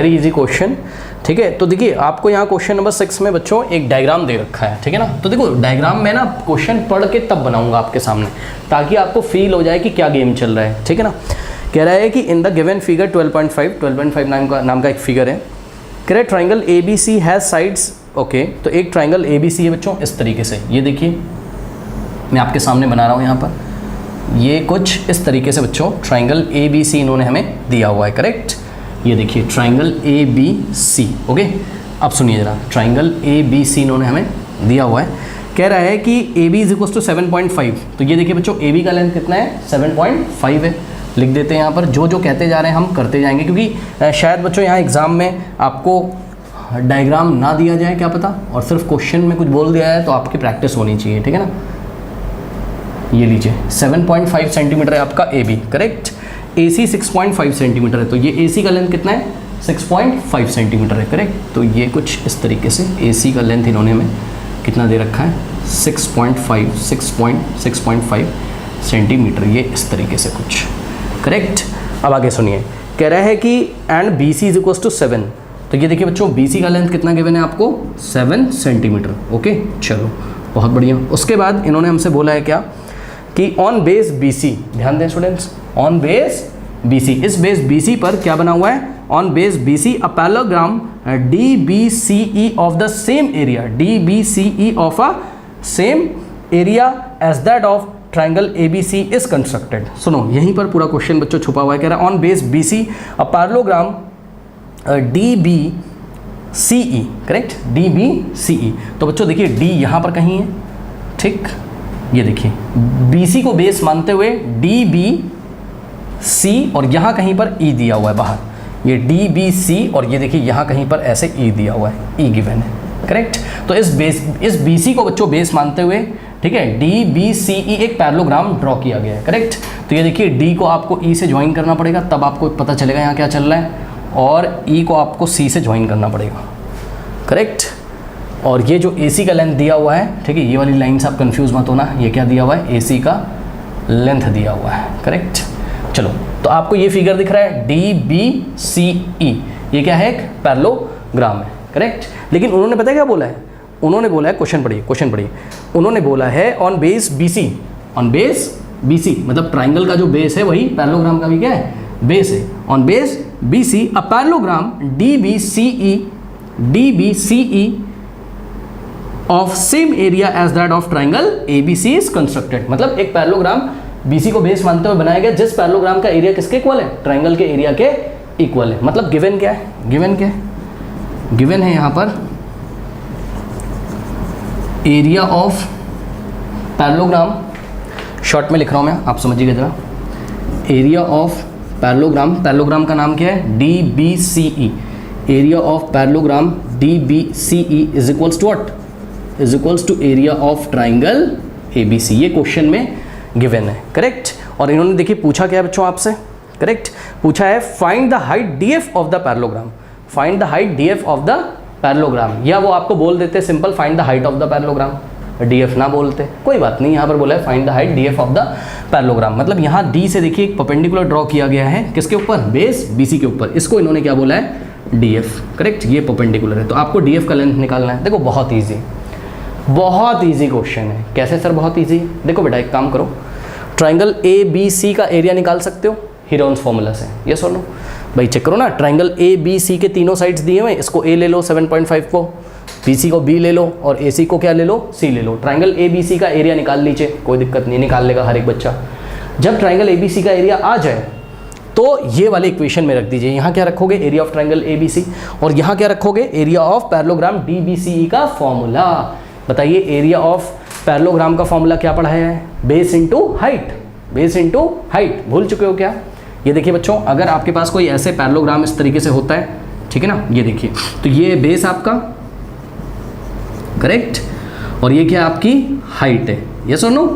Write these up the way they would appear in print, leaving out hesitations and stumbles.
Very easy question, ठीक है। तो देखिए आपको यहाँ क्वेश्चन नंबर 6 में बच्चों एक डायग्राम दे रखा है, ठीक है ना। तो देखो डायग्राम में ना क्वेश्चन पढ़ के तब बनाऊंगा आपके सामने, ताकि आपको फील हो जाए कि क्या गेम चल रहा है, ठीक है ना। कह रहा है कि इन द गिवन फिगर 12.5 नाम का एक फिगर है। कह रहा है triangle A B C has sides, okay. तो एक ट्राइंगल ए बी सी है बच्चों इस तरीके से, ये देखिए मैं आपके सामने बना रहा हूँ यहाँ पर, ये कुछ इस तरीके से बच्चों ट्राइंगल ए बी सी इन्होंने हमें दिया हुआ है, करेक्ट। ये देखिए triangle A B C, okay. अब सुनिए जरा, ट्राइंगल ए बी सी इन्होंने हमें दिया हुआ है। कह रहा है कि A B is equal to 7.5। तो ये देखिए बच्चों ए बी का लेंथ कितना है, 7.5 है। लिख देते हैं यहाँ पर, जो जो कहते जा रहे हैं हम करते जाएंगे, क्योंकि शायद बच्चों यहाँ एग्जाम में आपको डायग्राम ना दिया जाए, क्या पता, और सिर्फ क्वेश्चन में कुछ बोल दिया है, तो आपकी प्रैक्टिस होनी चाहिए, ठीक है ना। ये लीजिए 7.5 सेंटीमीटर है आपका A B, correct. A C 6.5 centimetre है, तो ये ए सी का लेंथ कितना है, 6.5 सेंटीमीटर है, करेक्ट। तो ये कुछ इस तरीके से ए सी का लेंथ इन्होंने हमें कितना दे रखा है, 6.5 सेंटीमीटर, ये इस तरीके से कुछ, करेक्ट। अब आगे सुनिए, कह रहा है कि and B C is equal to 7। तो ये देखिए बच्चों बी सी का लेंथ कितना गिवन है आपको, 7 सेंटीमीटर, ओके। चलो बहुत बढ़िया। उसके बाद इन्होंने हमसे बोला है क्या कि ऑन बेस बी सी, ध्यान दें students, on base B C, इस बेस बी सी पर क्या बना हुआ है, on base B C a parallelogram D B C E of the same area, D B C E of a same area as that of triangle A B C is constructed. सुनो यहीं पर पूरा question बच्चों छुपा हुआ है। कह रहा है on base B C a parallelogram D B C E, correct, D B C E. तो बच्चों देखिए डी यहाँ पर कहीं है, ठीक, ये देखिए बी सी को बेस मानते हुए डी बी सी और यहाँ कहीं पर ई दिया हुआ है बाहर, ये डी बी सी और ये देखिए यहाँ कहीं पर ऐसे ई दिया हुआ है, ई गिवन है, करेक्ट। तो इस बी सी को बच्चों बेस मानते हुए, ठीक है, डी बी सी ई एक पैरेललोग्राम ड्रॉ किया गया है, करेक्ट। तो ये देखिए डी को आपको ई से ज्वाइन करना पड़ेगा, तब आपको पता चलेगा यहाँ क्या चल रहा है, और ई को आपको सी से ज्वाइन करना पड़ेगा, करेक्ट। और ये जो ए सी का लेंथ दिया हुआ है, ठीक है, ये वाली लाइन से आप कंफ्यूज मत होना, ये क्या दिया हुआ है, ए सी का लेंथ दिया हुआ है, करेक्ट। चलो तो आपको ये फिगर दिख रहा है डी बी सी ई, ये क्या है, एक पैरेललोग्राम है, करेक्ट। लेकिन उन्होंने पता है क्या बोला है, उन्होंने बोला है, क्वेश्चन पढ़िए, उन्होंने बोला है on base B C, on base B C मतलब ट्राइंगल का जो बेस है वही पैरेललोग्राम का भी क्या है, बेस है। On base B C a parallelogram D B C E of same area as that of triangle A B C is constructed. मतलब एक पैरेललोग्राम बीसी को बेस मानते हुए बनाया गया, जिस पैरेललोग्राम का एरिया किसके इक्वल है, ट्राइंगल के एरिया के इक्वल है। मतलब गिवन क्या है, गिवन क्या है, गिवन है यहाँ पर एरिया ऑफ पैरेललोग्राम, शॉर्ट में लिख रहा हूँ मैं, आप समझिएगा जरा, एरिया ऑफ पैरेललोग्राम, पैरेललोग्राम का नाम क्या है, D B C E, area of parallelogram D B C E is equals to what, is equals to area of triangle A B C. ये क्वेश्चन में गिवन है, करेक्ट। और इन्होंने देखिए पूछा क्या है बच्चों आपसे, करेक्ट, पूछा है find the height D F of the parallelogram, find the height D F of the parallelogram, या वो आपको बोल देते simple find the height of the parallelogram, D F ना बोलते, कोई बात नहीं, यहाँ पर बोला है find the height D F of the parallelogram. मतलब यहाँ डी से देखिए एक परपेंडिकुलर ड्रॉ किया गया है, किसके ऊपर, बेस बी सी के ऊपर, इसको इन्होंने क्या बोला है, डी एफ, करेक्ट, ये परपेंडिकुलर है। तो आपको डी एफ का लेंथ निकालना है। देखो बहुत ईजी, बहुत ईजी क्वेश्चन है। कैसे सर बहुत ईजी, देखो बेटा एक काम करो, ट्राइंगल ए बी सी का एरिया निकाल सकते हो हीरोन्स फॉर्मूला से, ये सुनो भाई, चेक करो ना, ट्राइंगल ए बी सी के तीनों साइड्स दिए हुए, इसको ए ले लो 7.5 को, बी सी को बी ले लो, और ए सी को क्या ले लो, सी ले लो। ट्राइंगल ए बी सी का एरिया निकाल लीजिए, कोई दिक्कत नहीं, निकाल लेगा हर एक बच्चा। जब ट्राइंगल ए बी सी का एरिया आ जाए तो ये वाले इक्वेशन में रख दीजिए, यहाँ क्या रखोगे, area of triangle A B C, और यहाँ क्या रखोगे, area of parallelogram D B C E का फॉर्मूला। बताइए एरिया ऑफ पैरेललोग्राम का फॉर्मूला क्या पढ़ा है, base into height, base into height, भूल चुके हो क्या। ये देखिए बच्चों, अगर आपके पास कोई ऐसे पैरेललोग्राम इस तरीके से होता है, ठीक है ना, ये देखिए, तो ये बेस आपका, करेक्ट, और ये क्या आपकी हाइट है, ये सुनो,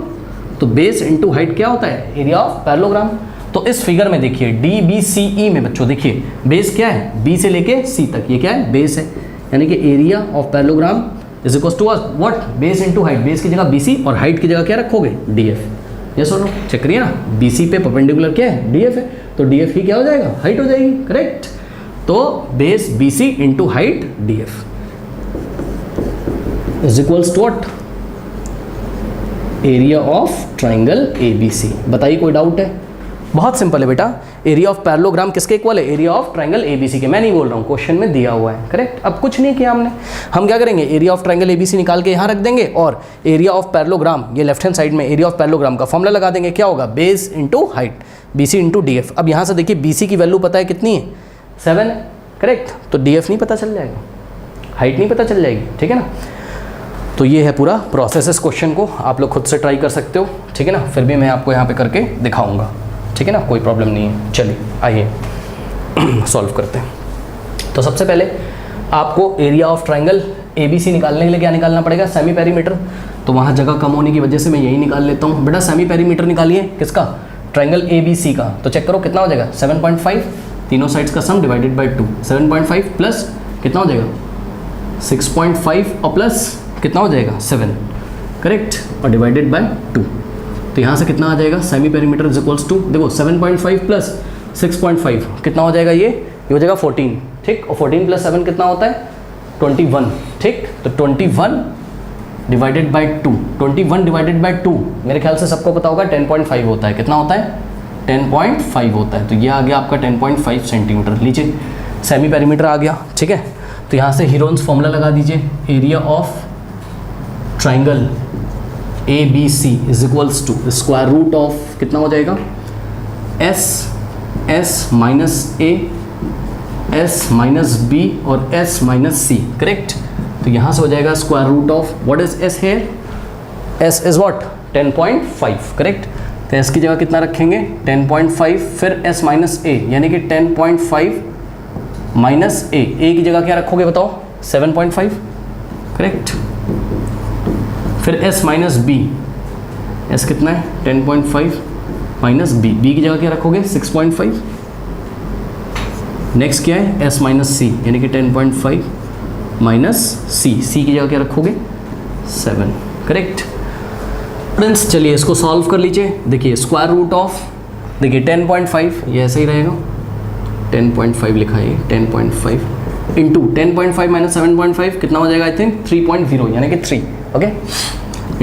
तो बेस इंटू हाइट क्या होता है, एरिया ऑफ पैरेललोग्राम। तो इस फिगर में देखिए डी बी सी ई में बच्चों देखिए बेस क्या है, बी से लेके सी तक, ये क्या है, बेस है, यानी कि area of parallelogram is equal to what, base into height, base की जगह बी सी और हाइट की जगह क्या रखोगे, डी एफ। ये सुनो, चेक करिए ना, बी सी पे परपेंडिकुलर क्या है, डी एफ है, तो डी एफ ही क्या हो जाएगा, हाइट हो जाएगी, करेक्ट। तो base BC into height DF is equals to what, area of triangle ABC। बताइए कोई डाउट है? बहुत सिंपल है बेटा, एरिया ऑफ पैरेललोग्राम किसके इक्वल है? एरिया ऑफ ट्राइंगल ABC के। मैं नहीं बोल रहा हूँ, क्वेश्चन में दिया हुआ है, करेक्ट। अब कुछ नहीं किया हमने, हम क्या करेंगे, एरिया ऑफ ट्राइंगल ABC निकाल के यहाँ रख देंगे और एरिया ऑफ पैरेललोग्राम, ये लेफ्ट हैंड साइड में एरिया ऑफ पैरेललोग्राम का फॉर्मूला लगा देंगे। क्या होगा? Base into height BC into DF। अब यहाँ से देखिए BC की वैल्यू पता है कितनी है? 7 है, करेक्ट। तो DF नहीं पता चल जाएगा, हाइट नहीं पता चल जाएगी, ठीक है ना। तो ये है पूरा प्रोसेस इस क्वेश्चन को, आप लोग खुद से ट्राई कर सकते हो, ठीक है ना। फिर भी मैं आपको यहाँ पे करके दिखाऊंगा, ठीक है ना, कोई प्रॉब्लम नहीं है। चलिए आइए सॉल्व करते हैं। तो सबसे पहले आपको एरिया ऑफ ट्राइंगल ABC निकालने के लिए क्या निकालना पड़ेगा? Semi perimeter. तो वहाँ जगह कम होने की वजह से मैं यही निकाल लेता हूँ। बेटा सेमी पेरीमीटर निकालिए, किसका? ट्राइंगल ABC का। तो चेक करो कितना हो जाएगा, 7.5, तीनों साइड्स का सम डिवाइडेड बाई 2, 7.5 प्लस कितना हो जाएगा 6.5 और प्लस कितना हो जाएगा 7, करेक्ट, और डिवाइडेड बाय 2। तो यहाँ से कितना आ जाएगा, semi perimeter is equals to, देखो 7.5 प्लस 6.5 कितना हो जाएगा, ये हो जाएगा 14, ठीक। और 14 प्लस 7 कितना होता है 21, ठीक। तो 21 डिवाइडेड बाई 2, 21 डिवाइडेड बाई 2 मेरे ख्याल से सबको पता होगा 10.5 होता है। कितना होता है 10.5 होता है। तो ये आ गया आपका 10.5 सेंटीमीटर। लीजिए सेमी पेरीमीटर आ गया, ठीक है। तो यहाँ से हीरोन्स फॉर्मूला लगा दीजिए, area of triangle ABC is equals to square root of कितना हो जाएगा S minus A, S minus B और S माइनस C, करेक्ट। तो यहाँ से हो जाएगा square root of what is S here, S is what 10.5, correct. तो S की जगह कितना रखेंगे 10.5, फिर S माइनस A यानी कि 10.5 माइनस A की जगह क्या रखोगे बताओ 7.5, करेक्ट। फिर S माइनस B, S कितना है 10.5 माइनस B की जगह क्या रखोगे 6.5। नेक्स्ट क्या है S माइनस C यानी कि 10.5 माइनस C की जगह क्या रखोगे 7, करेक्ट। फ्रेंड्स चलिए इसको सॉल्व कर लीजिए। देखिए स्क्वायर रूट ऑफ, देखिए 10.5 ये ऐसे ही रहेगा, 10.5 लिखा है 10.5 इंटू 10.5 माइनस 7.5 कितना हो जाएगा आई थिंक 3.0 यानी कि 3, ओके।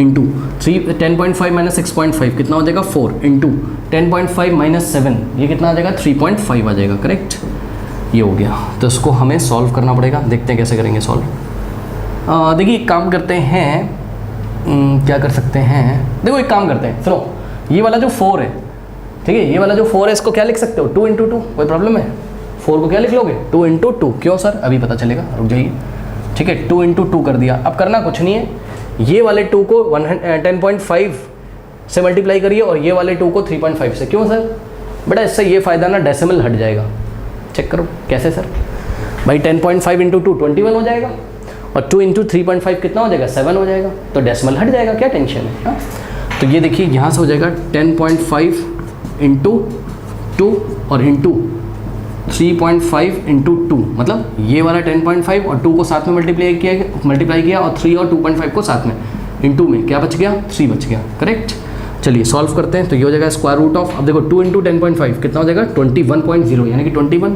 इंटू 10.5 माइनस 6.5 कितना हो जाएगा 4, इंटू 10.5 माइनस 7 ये कितना आ जाएगा 3.5 आ जाएगा, करेक्ट। ये हो गया। तो इसको हमें सॉल्व करना पड़ेगा, देखते हैं कैसे करेंगे सॉल्व। देखिए एक काम करते हैं, क्या कर सकते हैं, देखो एक काम करते हैं, सुनो ये वाला जो 4 है, ठीक है, ये वाला जो 4 है इसको क्या लिख सकते हो 2 इंटू 2, कोई प्रॉब्लम है? 4 को क्या लिख लोगे 2 इंटू 2, क्यों सर अभी पता चलेगा, रुक जाइए, ठीक है। 2 इंटू 2 कर दिया। अब करना कुछ नहीं है, ये वाले 2 को 10.5 से मल्टीप्लाई करिए और ये वाले 2 को 3.5 से। क्यों सर? बेटा इससे ये फ़ायदा ना डेसिमल हट जाएगा। चेक करो कैसे सर, भाई 10.5 इंटू 2 21 हो जाएगा और 2 इंटू 3.5 कितना हो जाएगा 7 हो जाएगा, तो डेसिमल हट जाएगा, क्या टेंशन है, हाँ? तो ये देखिए यहाँ से हो जाएगा 10.5 इंटू 2 और इंटू 3.5 इंटू 2, मतलब ये वाला 10.5 और 2 को साथ में मल्टीप्लाई किया और 3 और 2.5 को साथ में इंटू में क्या बच गया 3 बच गया, करेक्ट। चलिए सॉल्व करते हैं। तो ये हो जाएगा स्क्वायर रूट ऑफ, अब देखो 2 इंटू 10.5 कितना हो जाएगा 21.0 यानी कि 21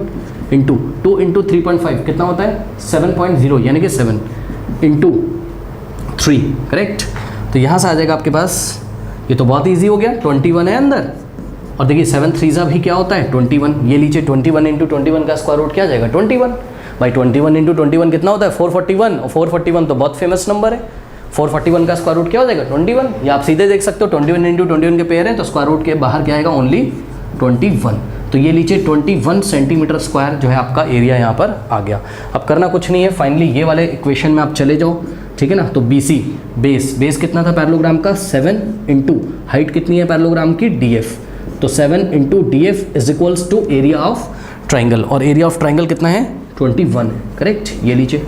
इंटू 2 इंटू 3.5 कितना होता है 7.0 यानी कि 7 इंटू 3, करेक्ट। तो यहाँ से आ जाएगा आपके पास, ये तो बहुत ईजी हो गया, 21 है अंदर और देखिए 7 3 भी क्या होता है 21। ये लीजिए 21 इंटू 21 का स्क्वायर रूट क्या आ जाएगा 21। भाई 21 इंटू 21 कितना होता है 441 और 441 तो बहुत फेमस नंबर है। 441 का स्क्वायर रूट क्या हो जाएगा 21। ये आप सीधे देख सकते हो 21 इंटू 21 के पेयर है तो स्क्वायर रूट के बाहर क्या आएगा ओनली 21। तो ये लीजिए 21 सेंटीमीटर स्क्वायर जो है आपका एरिया यहाँ पर आ गया। अब करना कुछ नहीं है, फाइनली ये वाले इक्वेशन में आप चले जाओ, ठीक है ना। तो BC बेस कितना था पैरेललोग्राम का 7 इंटू हाइट कितनी है पैरेललोग्राम की DF, तो 7 into DF is equals to area of triangle और एरिया ऑफ ट्राइंगल कितना है 21 है, करेक्ट। ये लीजिए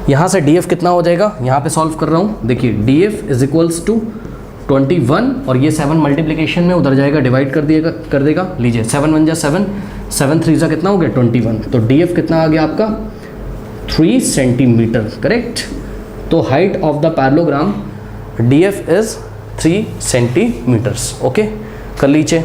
यहाँ से DF कितना हो जाएगा, यहाँ पे सॉल्व कर रहा हूँ, देखिए DF इज इक्वल्स टू 21 और ये 7 मल्टीप्लिकेशन में उधर जाएगा डिवाइड कर देगा। लीजिए 7 1 जा 7, 7 3 जा कितना हो गया 21, तो DF कितना आ गया आपका 3 सेंटीमीटर, करेक्ट। तो height of the parallelogram DF is 3 centimetres, okay. कर लीजिए